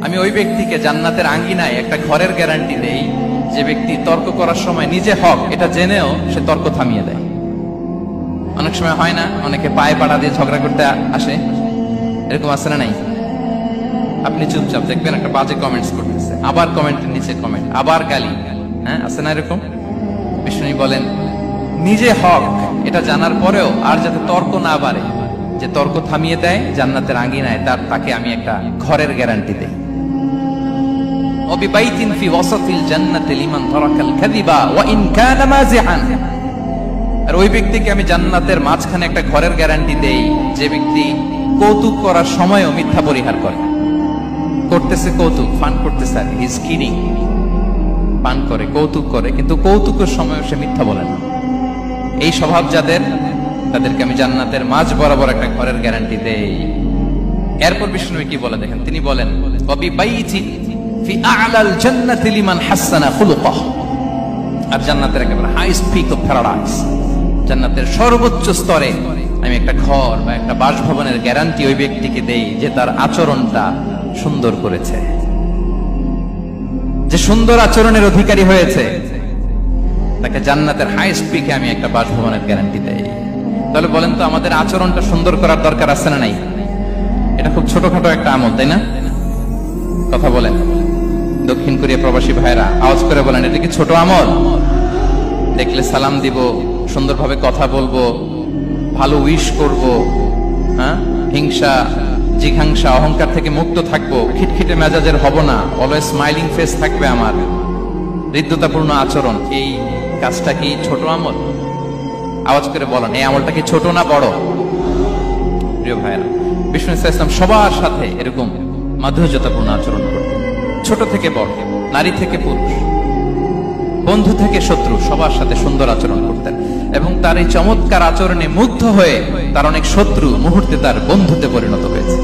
আমি ওই ব্যক্তিকে জান্নাতের আঙ্গিনায় একটা ঘরের গ্যারান্টি দেই যে ব্যক্তি তর্ক করার সময় নিজে হক এটা জেনেও সে তর্ক থামিয়ে দেয়। অনেক সময় হয় না, অনেকে পায়ে পাড়া দিয়ে ঝগড়া করতে আসে, এরকম আছে না নাই? আপনি চুপচাপ দেখবেন একটা বাজে কমেন্টস করতেছে, আবার কমেন্টের নিচে কমেন্ট, আবার গালি, হ্যাঁ আছে না এরকম? বিষ্ণু বলেন নিজে হক এটা জানার পরেও আর যাতে তর্ক না বাড়ে, যে তর্ক থামিয়ে দেয় জান্নাতের আঙ্গিনায় তাকে আমি একটা ঘরের গ্যারান্টি দেই। ওয়াবিবাইতিন ফি ওয়াসাতিল জান্নাতি লিমান তারাকাল কাযিবা ওয়া ইন কানা মাযিহান। আর ওই ব্যক্তিকে আমি জান্নাতের মাঝখানে একটা ঘরের গ্যারান্টি দেই যে ব্যক্তি কৌতুক করার সময়ও মিথ্যা পরিহার করে। করতেছে কৌতুক, ফান করতেছে, আর হি ইজ কিডিং, পান করে, কৌতুক করে, কিন্তু কৌতুকের সময়ও সে মিথ্যা বলে না। এই স্বভাব যাদের, তাদেরকে আমি জান্নাতের মাঝ বরাবর একটা ঘরের গ্যারান্টি দেই। এরপর বিষ্ণু কি বলে দেখেন, তিনি বলেন ওয়াবিবাইতিন ফি আ'লাল জান্নাতি লিমান হাসানা খুলুকাহু। আর জান্নাতের একেবারে হাইস্ট পিক অফ প্যারাডাইস, জান্নাতের সর্বোচ্চ স্তরে আমি একটা ঘর বা একটা বাসভবনের গ্যারান্টি ওই ব্যক্তিকে দেই যে তার আচরণটা সুন্দর করেছে, যে সুন্দর আচরণের অধিকারী হয়েছে, তাকে জান্নাতের হাইস্ট পিকে আমি একটা বাসভবনের গ্যারান্টি দেই। তাহলে বলেন তো আমাদের আচরণটা সুন্দর করার দরকার আছে না নাই? এটা খুব ছোটখাটো একটা আমল, তাই না? কথা বলেন দক্ষিণ কোরিয়া প্রবাসী ভাইরা, আওয়াজ করে বলেন এটা কি ছোট আমল? দেখলে সালাম দিব, সুন্দরভাবে কথা বলবো, ভালো উইশ করব, হ্যাঁ, হিংসা জিঘাংসা অহংকার থেকে মুক্ত থাকবো, খিটখিটে মেজাজের হব না, অলওয়েজ স্মাইলিং ফেস থাকবে আমার, হৃদ্যতাপূর্ণ আচরণ। এই কাজটা কি ছোট আমল? আওয়াজ করে বলেন এই আমলটা কি ছোট না বড়? প্রিয় ভাইরা, বিষ্ণু ইসলাম সবার সাথে এরকম মাধুর্যতাপূর্ণ আচরণ করতেন, ছোট থেকে বড়, নারী থেকে পুরুষ, বন্ধু থেকে শত্রু, সবার সাথে সুন্দর আচরণ করতেন। এবং তার এই চমৎকার আচরণে মুগ্ধ হয়ে তার অনেক শত্রু মুহূর্তে তার বন্ধুতে পরিণত হয়েছে।